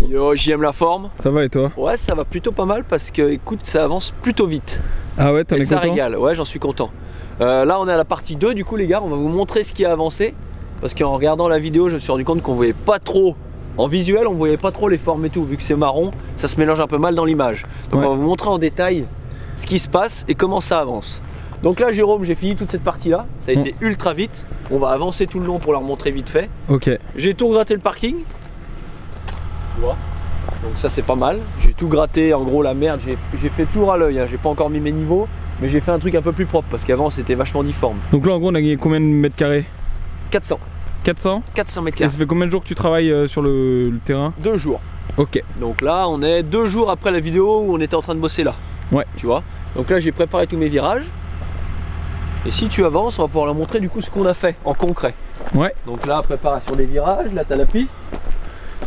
Yo, j'aime la forme. Ça va et toi? Ouais, ça va plutôt pas mal parce que écoute, ça avance plutôt vite. Ah ouais, t'en es content? Ça régale, ouais, j'en suis content. Là on est à la partie 2 du coup les gars, on va vous montrer ce qui a avancé. Parce qu'en regardant la vidéo, je me suis rendu compte qu'on voyait pas trop, en visuel on voyait pas trop les formes et tout. Vu que c'est marron, ça se mélange un peu mal dans l'image. Donc on va vous montrer en détail ce qui se passe et comment ça avance. Donc là Jérôme, j'ai fini toute cette partie là, ça a été ultra vite. On va avancer tout le long pour leur montrer vite fait. Ok. J'ai tout gratté le parking. Tu vois, donc ça c'est pas mal. J'ai tout gratté, en gros la merde, j'ai fait toujours à l'œil, hein. J'ai pas encore mis mes niveaux, mais j'ai fait un truc un peu plus propre parce qu'avant c'était vachement difforme. Donc là en gros on a gagné combien de mètres carrés? 400. 400 mètres Et carrés. ça fait combien de jours que tu travailles sur le terrain? 2 jours. Ok. Donc là on est 2 jours après la vidéo où on était en train de bosser là. Ouais. Tu vois. Donc là j'ai préparé tous mes virages. Et si tu avances, on va pouvoir leur montrer du coup ce qu'on a fait en concret. Ouais. Donc là préparation des virages, là t'as la piste.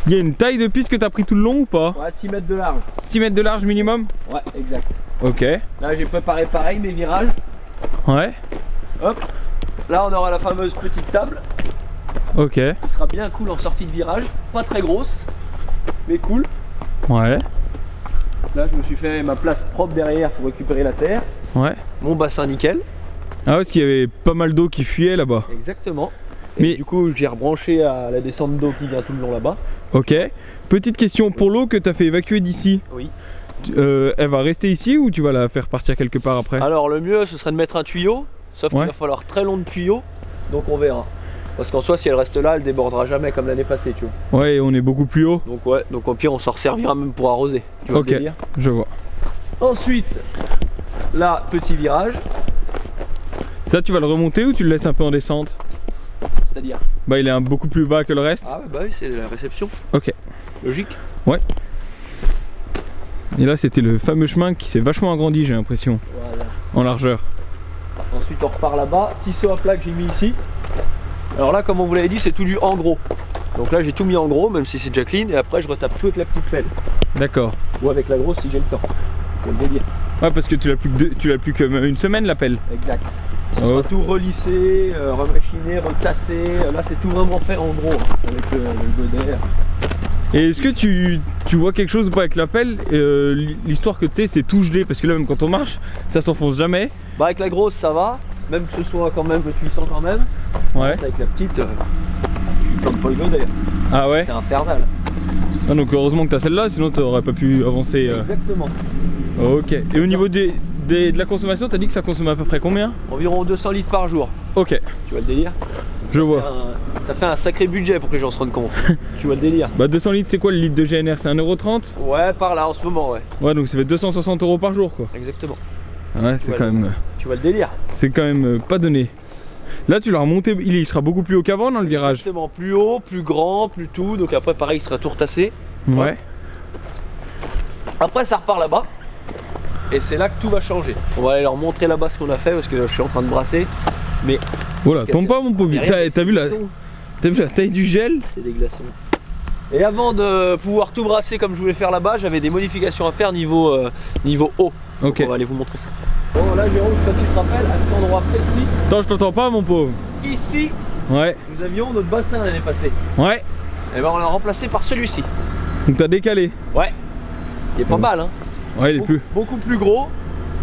Il y a une taille de piste que tu as pris tout le long ou pas? Ouais, 6 mètres de large. 6 mètres de large minimum? Ouais, exact. Ok. Là j'ai préparé pareil mes virages. Ouais. Hop. Là on aura la fameuse petite table. Ok. Qui sera bien cool en sortie de virage. Pas très grosse, mais cool. Ouais. Là je me suis fait ma place propre derrière pour récupérer la terre. Ouais. Mon bassin nickel. Ah ouais, parce qu'il y avait pas mal d'eau qui fuyait là-bas. Exactement. Et Mais du coup j'ai rebranché à la descente d'eau qui vient tout le long là-bas. Ok. Petite question, pour l'eau que tu as fait évacuer d'ici, Oui. elle va rester ici ou tu vas la faire partir quelque part après? Alors le mieux ce serait de mettre un tuyau. Sauf qu'il va falloir très long de tuyau. Donc on verra. Parce qu'en soi si elle reste là elle débordera jamais comme l'année passée tu vois. Ouais, et on est beaucoup plus haut. Donc ouais, donc au pire on s'en servira même pour arroser. Tu vois ok, le délire. je vois. Ensuite, là petit virage. Ça tu vas le remonter ou tu le laisses un peu en descente? C'est-à-dire? Bah il est beaucoup plus bas que le reste. Ah ouais, bah oui c'est la réception. Ok. Logique. Ouais. Et là c'était le fameux chemin qui s'est vachement agrandi j'ai l'impression. Voilà. En largeur. Ensuite on repart là-bas, petit saut à plat que j'ai mis ici. Alors là comme on vous l'avait dit c'est tout du en gros. Donc là j'ai tout mis en gros même si c'est déjà clean et après je retape tout avec la petite pelle. D'accord. Ou avec la grosse si j'ai le temps. C'est le délire. Ouais parce que tu l'as plus qu'une semaine la pelle. Exact. Ça sera tout relissé, remachiné, retassé. Là c'est tout vraiment fait en gros avec le godet. Et est-ce que tu vois quelque chose ou pas avec la pelle? L'histoire que tu sais c'est tout gelé parce que là même quand on marche ça s'enfonce jamais. Bah avec la grosse ça va, même que ce soit quand même, tu le sens quand même. Ouais. Avec la petite, tu plantes pas le godet. Ah ouais. C'est infernal. Ah, donc heureusement que tu as celle-là sinon tu n'aurais pas pu avancer. Exactement. Ok. Et au niveau de la consommation, t'as dit que ça consomme à peu près combien? Environ 200 litres par jour. Ok. Tu vois le délire? Je vois. Ça fait un sacré budget pour que les gens se rendent compte. Tu vois le délire? Bah 200 litres c'est quoi le litre de GNR? C'est 1,30 €? Ouais par là en ce moment ouais. Ouais donc ça fait 260 € par jour quoi. Exactement. Ouais c'est quand même... Tu vois le délire? C'est quand même pas donné. Là tu l'as remonté, il sera beaucoup plus haut qu'avant dans le virage. Exactement, plus haut, plus grand, plus tout. Donc après pareil il sera tout retassé. Ouais. Après ça repart là-bas. Et c'est là que tout va changer. On va aller leur montrer là-bas ce qu'on a fait parce que je suis en train de brasser. Mais voilà, tombe pas mon pauvre. T'as vu la taille du gel? C'est des glaçons. Et avant de pouvoir tout brasser comme je voulais faire là-bas, j'avais des modifications à faire niveau eau. Donc ok. on va aller vous montrer ça. Bon là Jérôme, je sais pas si tu te rappelles, à cet endroit précis. Attends, je t'entends pas mon pauvre. Ici, ouais. Nous avions notre bassin l'année passée. Ouais. Et ben on l'a remplacé par celui-ci. Donc t'as décalé. Ouais. Il est pas mal hein. Ouais, il est beaucoup plus gros.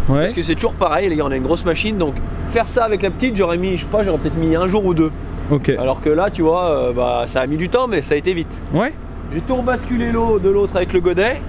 Ouais. Parce que c'est toujours pareil les gars, on a une grosse machine donc faire ça avec la petite j'aurais mis, je sais pas, j'aurais peut-être mis 1 jour ou 2. Ok. Alors que là tu vois, bah ça a mis du temps mais ça a été vite. Ouais. J'ai tout rebasculé l'eau de l'autre avec le godet.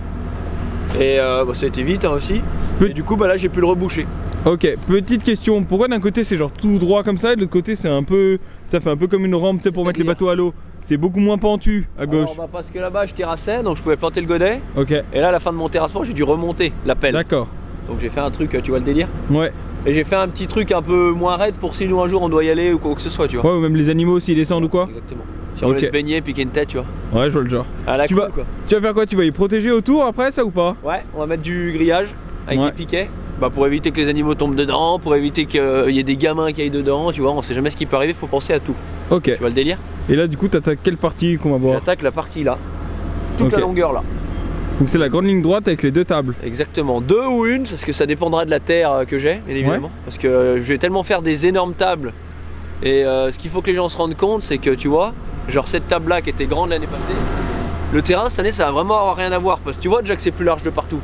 Et bah, ça a été vite hein, aussi. Et du coup bah là j'ai pu le reboucher. Ok, petite question, pourquoi d'un côté c'est genre tout droit comme ça et de l'autre côté c'est un peu, ça fait un peu comme une rampe tu sais pour mettre les bateaux à l'eau. C'est beaucoup moins pentu à gauche. Alors, bah, parce que là-bas je terrassais donc je pouvais planter le godet. Ok. Et là à la fin de mon terrassement j'ai dû remonter la pelle. D'accord. Donc j'ai fait un truc, tu vois le délire? Ouais. Et j'ai fait un petit truc un peu moins raide pour si nous un jour on doit y aller ou quoi que ce soit tu vois. Ouais ou même les animaux s'ils descendent ou quoi. Exactement. Si on veut se baigner, piquer une tête tu vois. Ouais je vois le genre. À la cool, quoi. Tu vas faire quoi? Tu vas y protéger autour après ça ou pas? Ouais, on va mettre du grillage avec des piquets. Bah pour éviter que les animaux tombent dedans, pour éviter qu'il y ait des gamins qui aillent dedans, tu vois, on sait jamais ce qui peut arriver, faut penser à tout. Ok. Tu vois le délire? Et là du coup t'attaques quelle partie qu'on va voir? J'attaque la partie là, toute la longueur là. Donc c'est la grande ligne droite avec les deux tables. Exactement, 2 ou une, parce que ça dépendra de la terre que j'ai, bien évidemment. Parce que je vais tellement faire des énormes tables. Et ce qu'il faut que les gens se rendent compte, c'est que tu vois, genre cette table là qui était grande l'année passée, le terrain cette année ça va vraiment avoir rien à voir parce que tu vois déjà que c'est plus large de partout.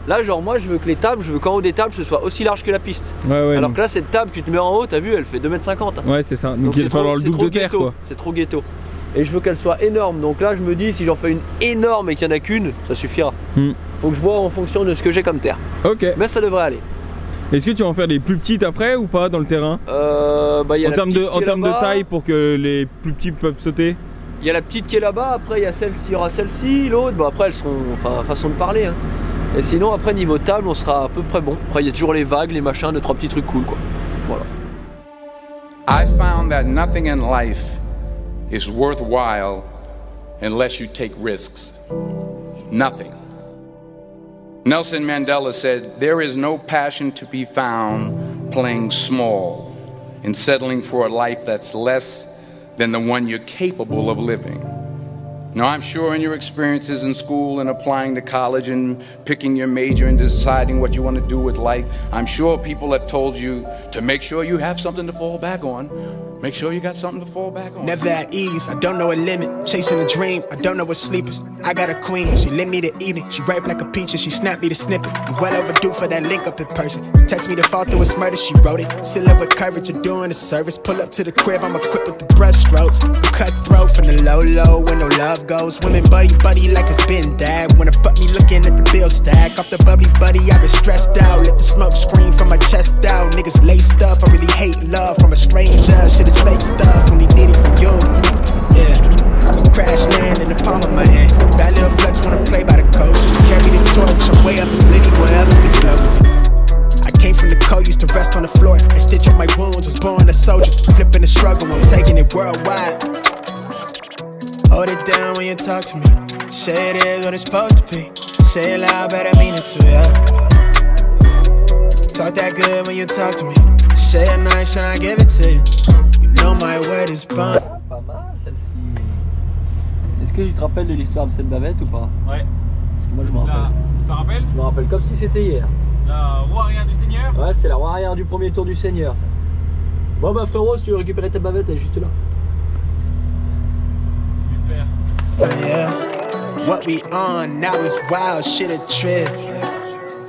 Là genre moi je veux que les tables, je veux qu'en haut des tables ce soit aussi large que la piste. Alors que là cette table tu te mets en haut, t'as vu elle fait 2,50 m. Ouais c'est ça, donc il va falloir le double de terre quoi. C'est trop ghetto. Et je veux qu'elle soit énorme, donc là je me dis si j'en fais une énorme et qu'il n'y en a qu'une, ça suffira. Faut que je vois en fonction de ce que j'ai comme terre. Ok. Mais ça devrait aller. Est-ce que tu vas en faire des plus petites après ou pas dans le terrain? Y a en termes de taille pour que les plus petits peuvent sauter? Il y a la petite qui est là-bas, après il y a celle-ci, il y aura celle-ci, l'autre, bah après elles seront, enfin façon de parler. Hein. Et sinon après niveau table on sera à peu près bon. Après il y a toujours les vagues, les machins, 2-3 petits trucs cool quoi. Voilà. I found that nothing in life is worthwhile unless you take risks. Nothing. Nelson Mandela said, "There is no passion to be found playing small and settling for a life that's less than the one you're capable of living." Now, I'm sure in your experiences in school and applying to college and picking your major and deciding what you want to do with life, I'm sure people have told you to make sure you have something to fall back on. Make sure you got something to fall back on. Never at ease, I don't know a limit. Chasing a dream, I don't know what sleepers. I got a queen, she lit me the evening. She ripe like a peach and she snapped me the snippet. I'm well overdue for that link up in person. Text me to fall through a murder, she wrote it. Still up with courage, you're doing a service. Pull up to the crib, I'm equipped with the brush strokes. Cutthroat from the low, where no love goes. Women buddy like it's been that. Wanna fuck me looking at the bill stack. Off the bubbly buddy, I've been stressed out. Let the smoke scream from my chest out. Niggas laced up, I really hate love from a stranger. Shit is fake stuff, only need it from you. Yeah, crash land in the palm of my hand. That little flex wanna play by the coast. Carry the torch, I'm way up this litty wherever we float. I came from the cold, used to rest on the floor. I stitch up my wounds, was born a soldier. Flipping the struggle, I'm taking it worldwide. Hold it down when you talk to me. Say it is what it's supposed to be. Say it loud, but I mean it too, yeah. Talk that good when you talk to me. Say it nice and I give it to you. You know my word is bond. Pas mal celle-ci. Est-ce que tu te rappelles de l'histoire de cette bavette ou pas? Ouais. Parce que moi je me rappelle. Tu te rappelles? Je me rappelle comme si c'était hier. La roue arrière du Seigneur? Ouais, c'était la roue arrière du premier tour du Seigneur. Ça. Bon bah frérot, si tu veux récupérer ta bavette, elle est juste là. Super. Yeah, what we on now is wild, shit a trip.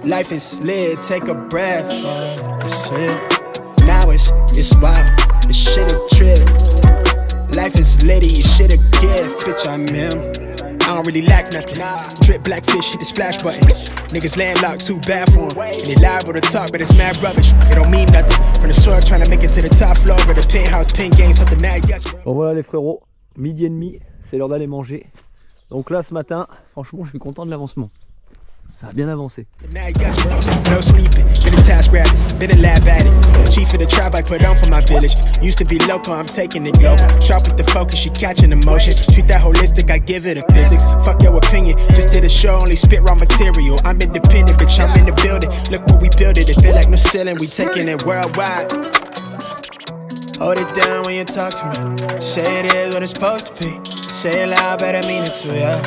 Life is lit, take a breath. That's it. Now it's wild, this shit a trip. Life is litty, shit a gift, bitch I'm him. I don't really lack nothing. Drip blackfish, hit the splash button. Niggas landlocked, too bad for them. And they liable to talk, but it's mad rubbish. It don't mean nothing. From the soil, trying to make it to the top floor, but the penthouse, pink gang, something mad, yes, bro. Bon voilà les frérots, midi et demi, c'est l'heure d'aller manger. Donc là ce matin, franchement je suis content de l'avancement. Ça a bien avancé. No sleeping, been a task rabbit, been a lab at it. The chief of the tribe I put on for my village. Used to be local, I'm taking it global. Sharp with the focus, she catching emotion. Treat that holistic, I give it a physics. Fuck your opinion, just did a show, only spit raw material. I'm independent, bitch, I'm in the building. Look what we built it, it feel like no ceiling, we taking it worldwide. Hold it down when you talk to me. Say it is what it's supposed to be. Say it loud, but I mean it too, yeah.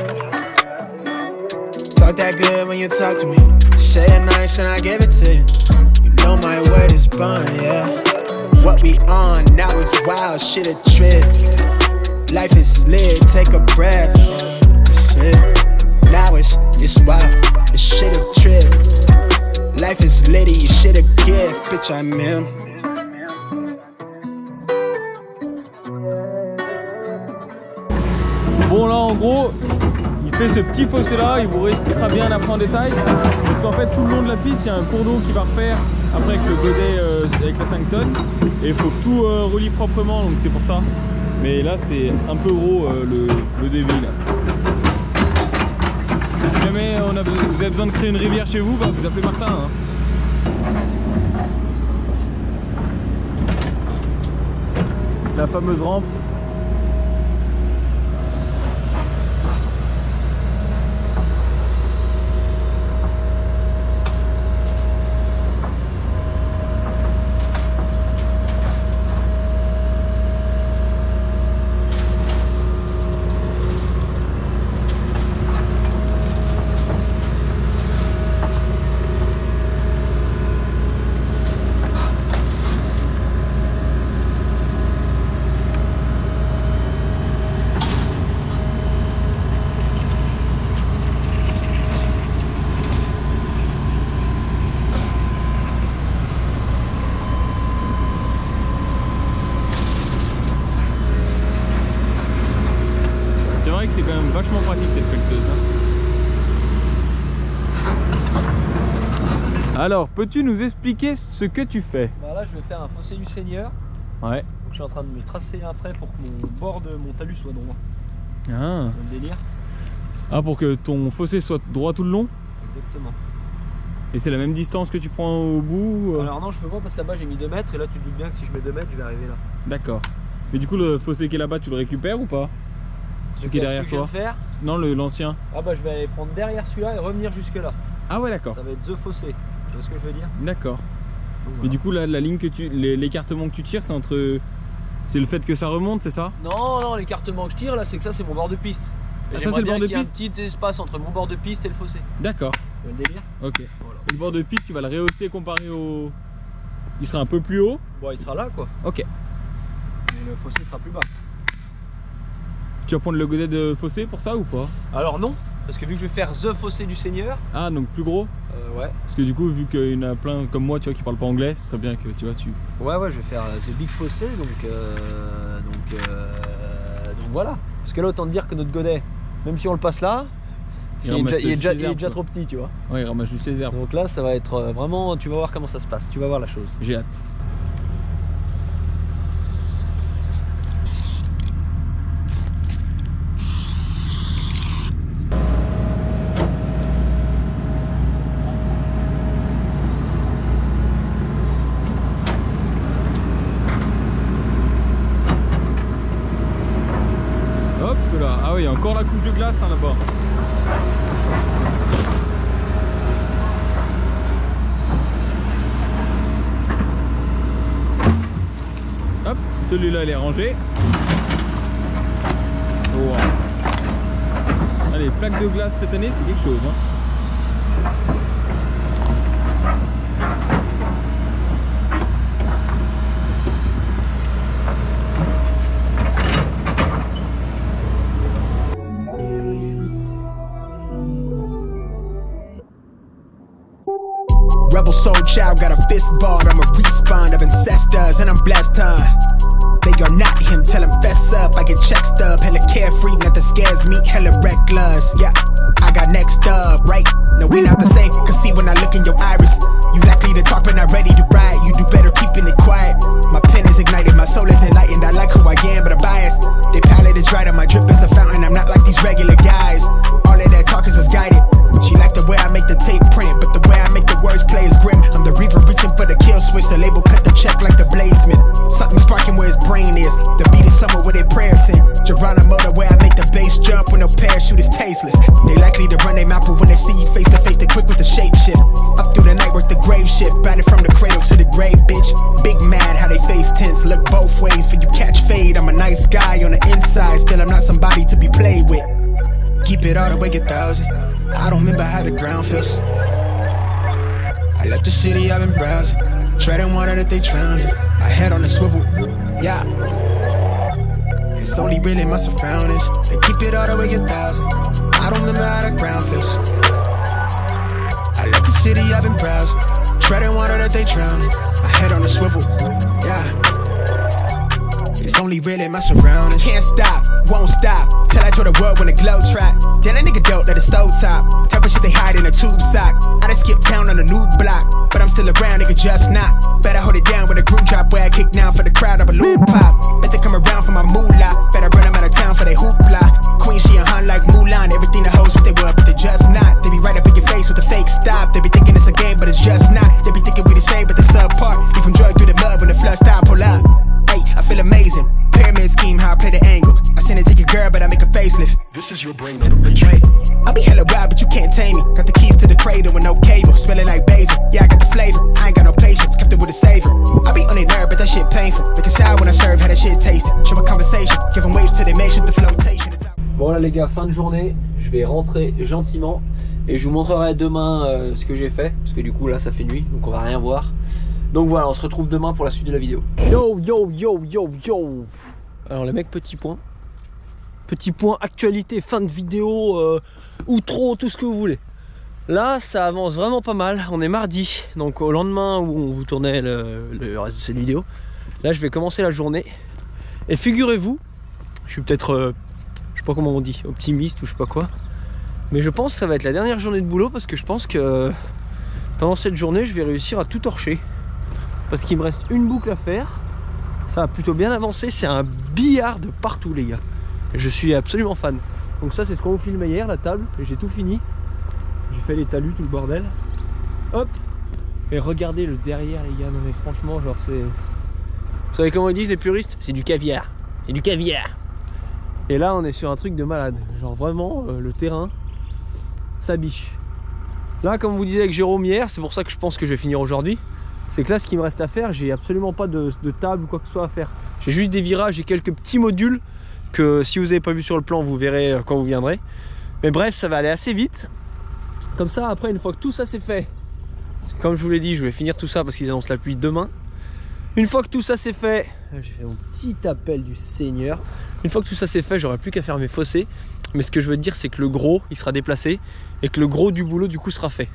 Talk that good when you talk to me. Say it nice and I give it to you. You know my word is bond, yeah. What we on now is wild, shit a trip. Life is lit, take a breath. That's it. Now it's wild, this shit a trip. Life is litty, shit a gift, bitch I'm him. Bon là en gros, il fait ce petit fossé là, il vous réexpliquera bien après en détail. Parce qu'en fait tout le long de la piste, il y a un cours d'eau qui va refaire après avec le godet avec la 5 tonnes. Et il faut que tout relie proprement, donc c'est pour ça. Mais là c'est un peu gros le débit là. Si jamais vous avez besoin de créer une rivière chez vous, bah, vous appelez Martin. Hein. La fameuse rampe. Alors, peux-tu nous expliquer ce que tu fais? Bah là je vais faire un fossé du Seigneur. Ouais. Donc je suis en train de me tracer un trait pour que mon bord de mon talus soit droit. Ah. C'est le délire. Ah, pour que ton fossé soit droit tout le long? Exactement. Et c'est la même distance que tu prends au bout? Alors non, je peux pas parce que là-bas j'ai mis 2 mètres et là tu te doutes bien que si je mets 2 mètres je vais arriver là. D'accord. Mais du coup le fossé qui est là-bas tu le récupères ou pas? Celui qui est derrière toi? Faire Non, l'ancien. Ah bah je vais aller prendre derrière celui-là et revenir jusque là. Ah ouais, d'accord. Ça va être the fossé. Tu vois ce que je veux dire? D'accord. Voilà. Et du coup la ligne que l'écartement que tu tires c'est entre... C'est le fait que ça remonte, c'est ça? Non, l'écartement que je tire là c'est que ça c'est mon bord de piste. Ah, ça c'est le bord de qu'il y ait piste? un petit espace entre mon bord de piste et le fossé. D'accord. Tu vois le délire? Ok. Voilà. Et le bord de piste tu vas le rehausser comparé au... Il sera un peu plus haut? Bon il sera là quoi. Ok. Mais le fossé sera plus bas. Tu vas prendre le godet de fossé pour ça ou pas? Alors non, parce que vu que je vais faire the fossé du Seigneur. Ah, donc plus gros? Ouais. Parce que du coup vu qu'il y en a plein comme moi tu vois qui parlent pas anglais, ce serait bien que tu vois Ouais je vais faire the big fossé donc voilà. Parce que là autant te dire que notre godet, même si on le passe là, il est déjà trop petit tu vois. Ouais, il ramasse juste les herbes. Donc là ça va être vraiment, tu vas voir comment ça se passe, tu vas voir la chose. J'ai hâte. Hop là, ah oui, il y a encore la couche de glace hein, là-bas. Hop, celui-là il est rangé. Oh, wow. Ah, les plaques de glace cette année c'est quelque chose. Hein. Rebel soul child got a fist balled. I'm a respawn of ancestors and I'm blessed, huh? They are not him, tell him fess up. I get check stub, hella carefree, nothing scares me, hella reckless. Yeah, I got next up, right? No, we not the same, cause see when I look in your iris, you likely to talk but not ready to ride. You do better keeping it quiet. My pen is ignited, my soul is enlightened. I like who I am, but I'm biased. They palette is right, and my drip is a fountain. I'm not like these regular guys. All of that talk is misguided. She like the way I make the tape print, but the way I make the words play is grim. I'm the reaper reaching for the kill switch. The label cut the check like the bladesman. Something sparking where his brain is. The beat is somewhere where they prayers in. Geronimo, the way I make the bass jump when no parachute is tasteless. They likely to run their mouth, but when they see you face to face, they quick with the shape shift. Up through the night, work the grave shift. Batted from the cradle to the grave, bitch. Big mad how they face tense. Look both ways for you catch fade. I'm a nice guy on the inside, still I'm not somebody to be played with. Keep it all the way 1,000. I don't remember how the ground feels. I left the city, I've been browsing. Treading water that they drowned in. My head on the swivel, yeah. It's only really my surroundings. They keep it all the way 1,000. I don't remember how the ground feels. I left the city, I've been browsing. Treading water that they drowned in. My head on the swivel, yeah. It's only really my surroundings. Can't stop, won't stop, till I tour the world when the glow trap. Then a nigga dope like the stove top. Type of shit they hide in a tube sock. I done skipped town on a new block, but I'm still around, nigga, just not. Better hold it down with a group drop where I kick down for the crowd, a balloon pop. Bet they come around for my moolah. Better run them out of town for they hoopla. Queen, she a hun like Mulan. Everything the hoes what they were, but they just not. They be right up in your face with the fake stop. They be thinking it's a game, but it's just not. They be thinking we the same, but they subpar. Leave from drug through the mud when the flood stop, pull up. Hey, I feel amazing. Pyramid scheme, how I play the angle. I send it to your girl, but I make a facelift. This is your brain on the Wait, I be hella wild, but you can't tame me. Got the keys to the cradle with no cable. Smelling like basil. Yeah, I got the flavor. I ain't got no patience. Kept it with a savor. I be on their nerve, but that shit painful. Looking sour when I serve, how that shit tasted. Show a conversation. Give them waves till they make shit the flotation. Bon là les gars, fin de journée. Je vais rentrer gentiment et je vous montrerai demain ce que j'ai fait. Parce que du coup là ça fait nuit, donc on va rien voir. Donc voilà, on se retrouve demain pour la suite de la vidéo. Yo yo yo yo yo. Alors les mecs, petit point actualité, fin de vidéo, outro, tout ce que vous voulez. Là ça avance vraiment pas mal. On est mardi, donc au lendemain où on vous tournait le reste de cette vidéo. Là je vais commencer la journée. Et figurez-vous, je suis peut-être, je sais pas comment on dit, optimiste ou je sais pas quoi. Mais je pense que ça va être la dernière journée de boulot parce que je pense que pendant cette journée je vais réussir à tout torcher. Parce qu'il me reste une boucle à faire. Ça a plutôt bien avancé, c'est un billard de partout les gars. Je suis absolument fan. Donc ça c'est ce qu'on vous filmait hier, la table, et j'ai tout fini. J'ai fait les talus, tout le bordel. Hop. Et regardez le derrière les gars, non mais franchement genre c'est... Vous savez comment ils disent les puristes? C'est du caviar. C'est du caviar. Et là on est sur un truc de malade. Genre vraiment le terrain, ça biche. Là comme vous disiez avec Jérôme hier, c'est pour ça que je pense que je vais finir aujourd'hui. C'est que là ce qu'il me reste à faire, j'ai absolument pas de table ou quoi que ce soit à faire. J'ai juste des virages et quelques petits modules que si vous n'avez pas vu sur le plan, vous verrez quand vous viendrez. Mais bref, ça va aller assez vite. Comme ça, après, une fois que tout ça c'est fait, parce que comme je vous l'ai dit, je vais finir tout ça parce qu'ils annoncent la pluie demain. Une fois que tout ça c'est fait, j'ai fait mon petit appel du Seigneur. Une fois que tout ça c'est fait, j'aurai plus qu'à faire mes fossés. Mais ce que je veux dire, c'est que le gros, il sera déplacé et que le gros du boulot, du coup, sera fait.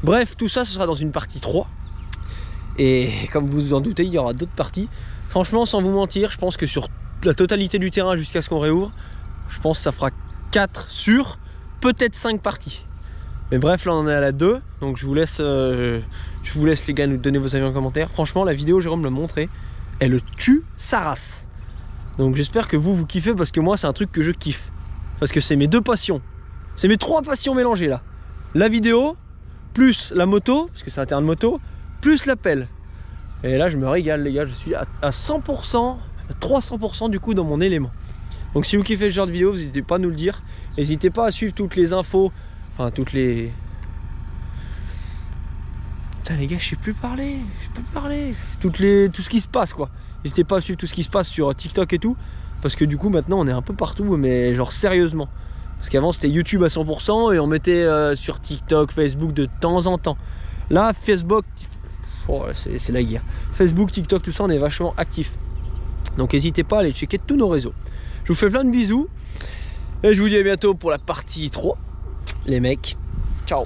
Bref, tout ça, ce sera dans une partie 3. Et comme vous vous en doutez, il y aura d'autres parties. Franchement, sans vous mentir, je pense que sur la totalité du terrain jusqu'à ce qu'on réouvre, je pense que ça fera 4 sur peut-être 5 parties. Mais bref, là on est à la 2, donc je vous laisse les gars nous donner vos avis en commentaire. Franchement, la vidéo, Jérôme l'a montré, elle tue sa race. Donc j'espère que vous kiffez, parce que moi c'est un truc que je kiffe. Parce que c'est mes 2 passions. C'est mes 3 passions mélangées là. La vidéo, plus la moto, parce que c'est un terrain de moto, plus la pelle. Et là je me régale les gars, je suis à 100%, à 300% du coup dans mon élément. Donc si vous kiffez ce genre de vidéo, n'hésitez pas à nous le dire. N'hésitez pas à suivre toutes les infos, enfin toutes les... Putain les gars, je sais plus parler, tout ce qui se passe quoi. N'hésitez pas à suivre tout ce qui se passe sur TikTok et tout, parce que du coup maintenant on est un peu partout, mais genre sérieusement. Parce qu'avant c'était YouTube à 100% et on mettait sur TikTok, Facebook de temps en temps. Là Facebook, oh, c'est la guerre. Facebook, TikTok, tout ça, on est vachement actifs. Donc n'hésitez pas à aller checker tous nos réseaux. Je vous fais plein de bisous et je vous dis à bientôt pour la partie 3. Les mecs, ciao.